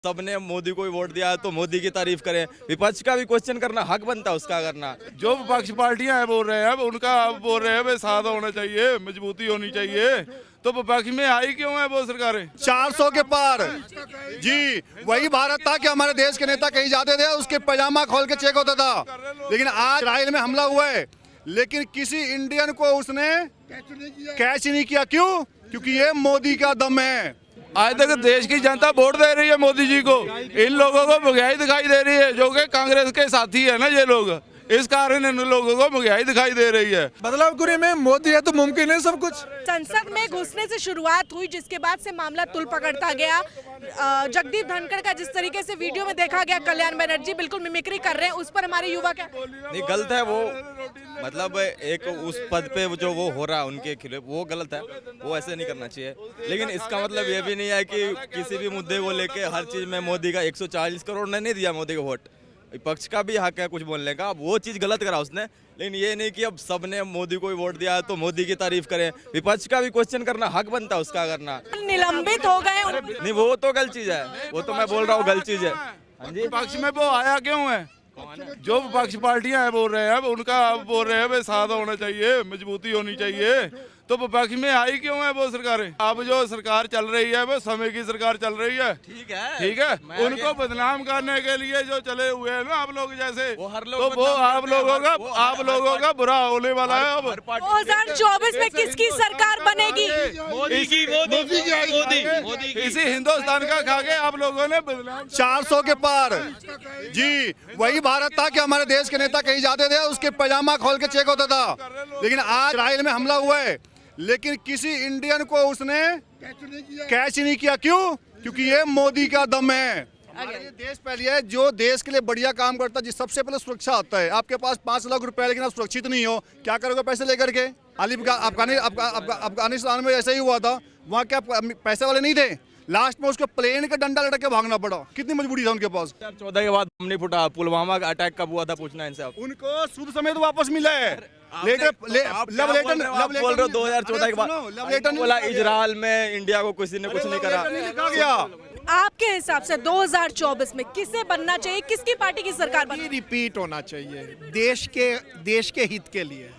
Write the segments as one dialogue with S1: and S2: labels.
S1: सबने मोदी को ही वोट दिया है तो मोदी की तारीफ करें। विपक्ष का भी क्वेश्चन करना हक बनता है उसका करना।
S2: जो विपक्ष पार्टियां हैं बोल रहे हैं उनका बोल रहे हैं भाई साथ होना चाहिए, मजबूती होनी चाहिए, तो विपक्ष में आई क्यों है वो सरकारें?
S3: 400 के पार जी, वही भारत था कि हमारे देश के नेता कहीं जाते थे उसके पैजामा खोल के चेक होता था। लेकिन आज इसराइल में हमला हुआ है, लेकिन किसी इंडियन को उसने कैच नहीं किया। क्यों? क्योंकि ये मोदी का दम है।
S2: आज तक देश की जनता वोट दे रही है मोदी जी को। इन लोगों को महंगाई दिखाई दे रही है, जो कि कांग्रेस के साथी है ना ये लोग, इस कारण इन लोगों को महंगाई दिखाई दे रही है।
S4: बदलाव करे में मोदी है तो मुमकिन है सब कुछ।
S5: संसद में घुसने से शुरुआत हुई, जिसके बाद से मामला तुल पकड़ता गया। जगदीप धनखड़ का जिस तरीके से वीडियो में देखा गया, कल्याण बनर्जी बिल्कुल मिमिक्री कर रहे हैं, उस पर हमारे युवा क्या?
S1: नहीं, गलत है वो। मतलब एक उस पद पे जो वो हो रहा है उनके खिलाफ, वो गलत है, वो ऐसे नहीं करना चाहिए। लेकिन इसका मतलब ये भी नहीं है कि किसी भी मुद्दे को लेके हर चीज में मोदी का 140 करोड़ ने नहीं दिया मोदी को वोट। विपक्ष का भी हक है कुछ बोलने का, वो चीज गलत करा उसने। लेकिन ये नहीं कि अब सबने मोदी को ही वोट दिया है तो मोदी की तारीफ करें। विपक्ष का भी क्वेश्चन करना हक बनता है उसका करना।
S5: निलंबित हो गए।
S1: नहीं, वो तो गलत चीज है, वो तो मैं बोल रहा हूँ गलत चीज है। हाँ जी,
S2: विपक्ष में वो आया क्यों है? जो विपक्ष पार्टियां हैं बोल रहे हैं उनका बोल रहे हैं भाई साथ होना चाहिए, मजबूती होनी चाहिए, तो विपक्ष में आई क्यों है वो सरकारें? अब जो सरकार चल रही है वो समय की सरकार चल रही है। ठीक है, उनको बदनाम करने के लिए जो चले हुए हैं ना आप लोग जैसे,
S1: वो हर लोग
S2: तो वो आप लोगों का बुरा होने वाला है। अब
S5: 2024 में किसकी सरकार बनेगी?
S2: इसी हिंदुस्तान का खा के आप लोगों ने बदनाम।
S3: 400 के पार जी, वही भारत था कि हमारे देश के नेता कहीं जाते थे उसके पैजामा खोल के चेक होता था। लेकिन आज इसराइल में हमला हुआ है, लेकिन किसी इंडियन को उसने कैच नहीं किया। क्यों? क्योंकि ये मोदी का दम है। हमारे देश पहले है, जो देश के लिए बढ़िया काम करता है, जिस सबसे पहले सुरक्षा आता है। आपके पास 5 लाख रुपए, लेकिन आप सुरक्षित नहीं हो, क्या करोगे पैसे लेकर के? अफगानिस्तान में ऐसा ही हुआ था, वहाँ क्या पैसे वाले नहीं थे, लास्ट में उसको प्लेन का डंडा लटक के भागना पड़ा। कितनी मजबूरी था उनके पास।
S1: 2014 के बाद हम नहीं फुटा। पुलवामा का अटैक कब हुआ था पूछना इनसे आप।
S3: उनको शुद्ध समेत वापस मिला है। लेटर लव लेटर
S1: बोल रहे हो 2014 के बाद बोला इजराइल में इंडिया को किसी ने कुछ नहीं करा।
S3: लिखा गया।
S5: आपके हिसाब से 2024 में किसे बनना चाहिए, किसकी पार्टी की सरकार बनना?
S4: रिपीट होना चाहिए देश के हित के लिए।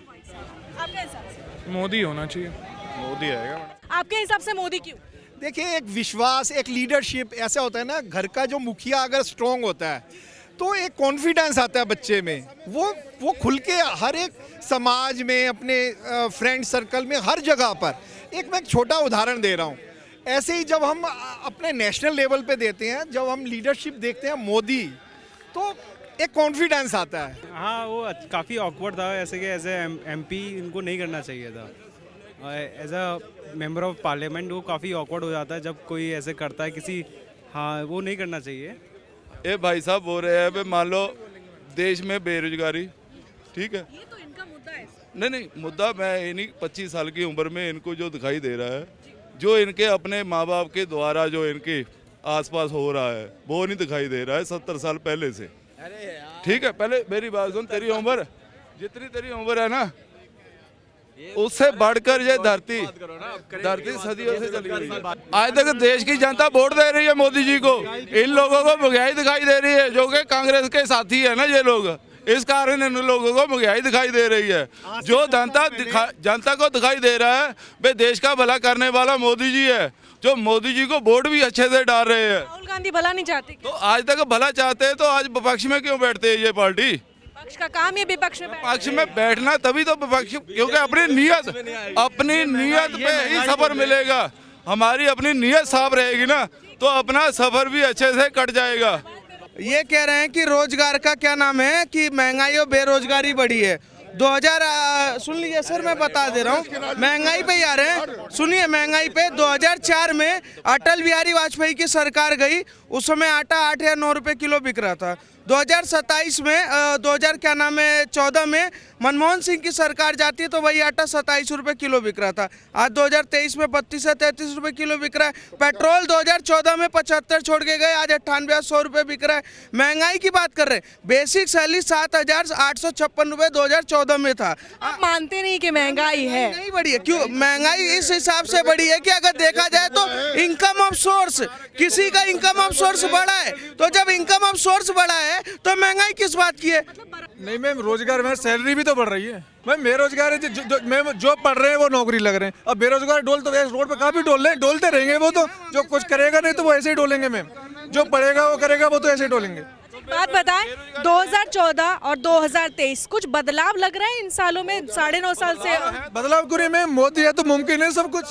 S5: आपके हिसाब से
S2: मोदी होना चाहिए। मोदी आएगा।
S5: आपके हिसाब से मोदी क्यों?
S4: देखिए, एक विश्वास, एक लीडरशिप ऐसा होता है ना, घर का जो मुखिया अगर स्ट्रांग होता है तो एक कॉन्फिडेंस आता है बच्चे में। वो खुल के हर एक समाज में, अपने फ्रेंड सर्कल में, हर जगह पर। मैं एक छोटा उदाहरण दे रहा हूँ। ऐसे ही जब हम अपने नेशनल लेवल पे देते हैं, जब हम लीडरशिप देखते हैं मोदी, तो एक कॉन्फिडेंस आता है।
S6: हाँ, वो काफ़ी ऑकवर्ड था, ऐसे कि एज ए MP इनको नहीं करना चाहिए था। As a member of parliament वो काफ़ी ऑकवर्ड हो जाता है जब कोई ऐसे करता है किसी। हाँ, वो नहीं करना चाहिए।
S2: ये भाई साहब बोल रहे हैं, मान लो देश में बेरोजगारी, ठीक है,
S5: ये तो इनका मुद्दा है।
S2: नहीं मुद्दा मैं इन्हीं 25 साल की उम्र में इनको जो दिखाई दे रहा है, जो इनके अपने माँ बाप के द्वारा जो इनके आसपास हो रहा है, वो नहीं दिखाई दे रहा है 70 साल पहले से। ठीक है, पहले मेरी बात सुन, तेरी उम्र जितनी तेरी उम्र है ना, उससे बढ़कर ये धरती सदियों से चली गई। आज तक देश की जनता वोट दे रही है मोदी जी को। इन लोगों को महंगाई दिखाई दे रही है, जो कि कांग्रेस के साथी है ना ये लोग, इस कारण इन लोगों को महंगाई दिखाई दे रही है। जो जनता को दिखाई दे रहा है वे देश का भला करने वाला मोदी जी है, जो मोदी जी को वोट भी अच्छे से डाल रहे हैं।
S5: राहुल गांधी भला नहीं चाहते
S2: तो आज तक भला चाहते हैं, तो आज विपक्ष में क्यों बैठते हैं ये पार्टी?
S5: विपक्ष का काम है विपक्ष में
S2: बैठना, तभी तो विपक्ष, क्योंकि अपनी नीयत पे ही सफर मिलेगा। हमारी अपनी नीयत साफ रहेगी ना, तो अपना सफर भी अच्छे से कट जाएगा।
S7: ये कह रहे हैं कि रोजगार का क्या नाम है कि महंगाई और बेरोजगारी बढ़ी है। 2000 सुन लीजिए सर, मैं बता दे रहा हूँ, महंगाई पे ही आ रहे हैं। सुनिए, महंगाई पे 2004 में अटल बिहारी वाजपेयी की सरकार गई, उस समय आटा 8 या 9 रुपए किलो बिक रहा था। 2027 में 2014 में मनमोहन सिंह की सरकार जाती है तो वही आटा 27 रुपये किलो बिक रहा था। आज 2023 में 32 से 33 रुपये किलो बिक रहा है। पेट्रोल 2014 में 75 छोड़ के गए, आज 98-100 रुपये बिक रहा है। महंगाई की बात कर रहे हैं, बेसिक सैलरी 7,856 रुपये 2014 में था।
S5: आप मानते नहीं कि महंगाई है?
S7: नहीं बढ़ी है। क्यों? महंगाई इस हिसाब से बढ़ी है कि अगर देखा जाए तो इनकम ऑफ सोर्स, किसी का इनकम ऑफ सोर्स बढ़ा है, तो जब इनकम ऑफ सोर्स बढ़ा है तो महंगाई किस बात की है?
S8: नहीं मैम, रोजगार में सैलरी भी तो बढ़ रही है। मैम बेरोजगार है, जो पढ़ रहे हैं वो नौकरी लग रहे हैं। अब बेरोजगार डोल तो रोड पे काफी डोल रहे हैं, डोलते रहेंगे वो तो। जो कुछ करेगा नहीं तो वो ऐसे ही डोलेंगे मैम, जो पढ़ेगा वो करेगा वो तो ऐसे ही डोलेंगे।
S5: बात बताएं, 2014 और 2023 कुछ बदलाव लग रहा है इन सालों में? 9.5 साल से
S8: बदलाव करिए मैम, मोदी है तो मुमकिन है सब कुछ।